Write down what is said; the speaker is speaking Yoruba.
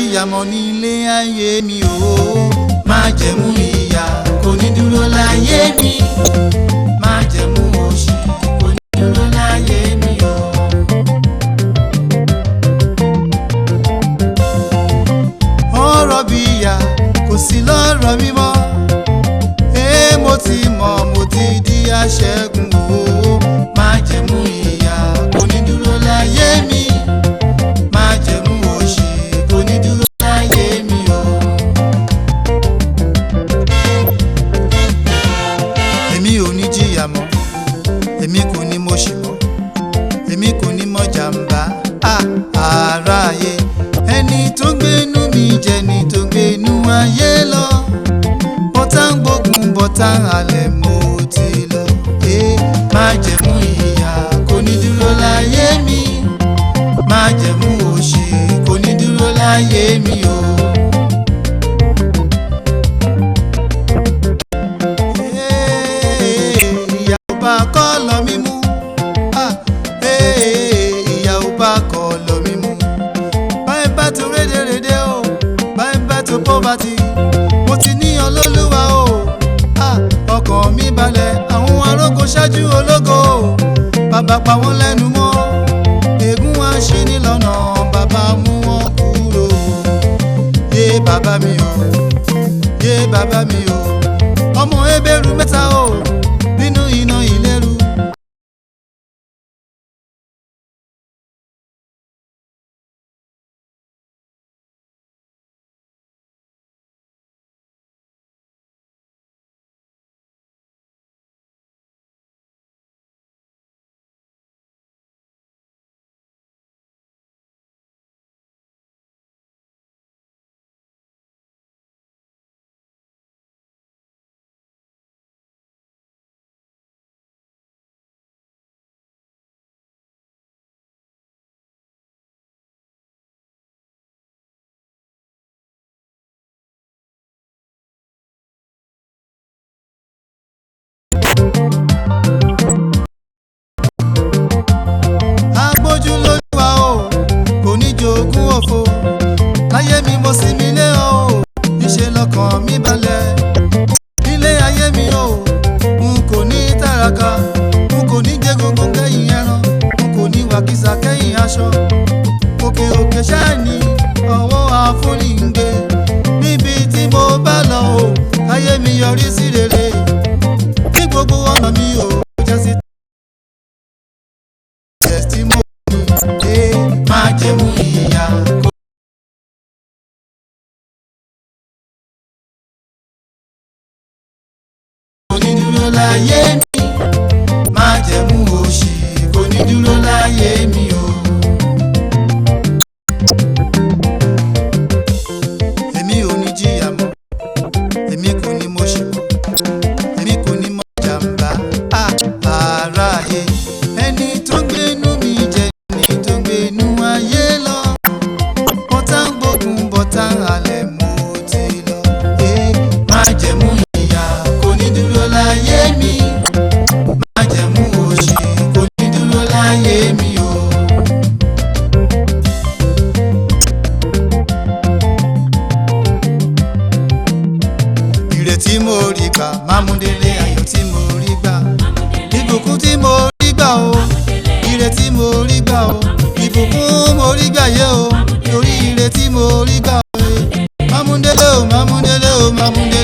jìyà mọ́ nílé ayé mi o. Májẹ̀mú ìyà kò ní dúró láyé mi. Májẹ̀mú òṣì kò ní dúró láyé mi o. Ọ̀rọ̀ bí ìyà kò sí lọ́rọ̀ mi mọ́. Mo ti mọ̀ mo ti di aṣẹ́gun o. Májẹ̀mú ìyà kò ní dúró láyé mi. Májẹ̀mú òṣì kò ní dúró láyé mi o. Èmi ò ní jìyà mọ́, èmi kò ní mọ̀ṣì mọ́, èmi kò ní mọ̀ jàmbá aráyé. Ẹni tó gbénú mi jẹ́ ni tó gbénú ayé lọ. Bọ́tá ń gbógun bọ́tá ń halẹ̀ mo ti lọ. Májẹ̀mú ìyà kò ní dúró láyé mi. Májẹ̀mú òṣì kò ní dúró láyé mi o. Ìyà ò bá kọ́ lọ mí mú. Ìyà ò bá kọ́ lọ mí mú. Báyìí bá tó rédèrèdè o, báyìí bá tó poverty. Mo ti ní Olólùwà o. Ọkàn mi balẹ̀, àwọn arógo ṣáájú ológo. Bàbá pa wọ́n lẹ́nu mọ́. Ègún wá ṣí ní lọ́nà, bàbá mú wọn kúrò. Yé bàbá mi o, yé bàbá mi o. Ọmọ Hébérù mẹ́ta o, nínú iná ìléru. Agbójú lÓlúwa o, kò ní jogún òfo. Láyé mi mo sinmi lé o, níṣẹ́ lọ́kàn mi balẹ̀. Nílé ayé mi o, n kò ní tàràkà, n kò ní jẹ gbogbo kẹ́yìn ẹran, n kò ní wàkísà kẹ́yìn aṣọ. Òkè òkè ṣáà ní ọwọ́ àfoníǹde. Níbi tí mo bá lọ o, ayé mi yọrí sí rere. Ní gbogbo ọ̀nà mi o, jẹ́ sí testimony. Májẹ̀mú ìyà kò ní dúró láyé mi. Májẹ̀mú òṣì kò ní dúró láyé mi o. Èmi ò ní jìyà mọ́, èmi kò ní mọ̀ṣì mọ́, èmi kò ní mọ̀ jàmbá aráyé. Ẹni tó gbénú mi jẹ́ ni tó gbénú ayé lọ. Bọ́tá ń gbógun bọ́tá ń halẹ̀ mo ti lọ. Májẹ̀mú ìyà kò ní dúró láyé mi. Májẹ̀mú òṣì kò ní dúró láyé mi o. Ìrètí mo rí gbà, mámúdélé ayọ̀ tí mo rí gbà. Ìbùkún tí mo rí gbà o, ìrètí mo rí gbà o. Ìbùkún mo rí gbà yé o, torí ìrètí mo rí gbà o. Mámúdélé o, mámúdélé o, mámúdélé.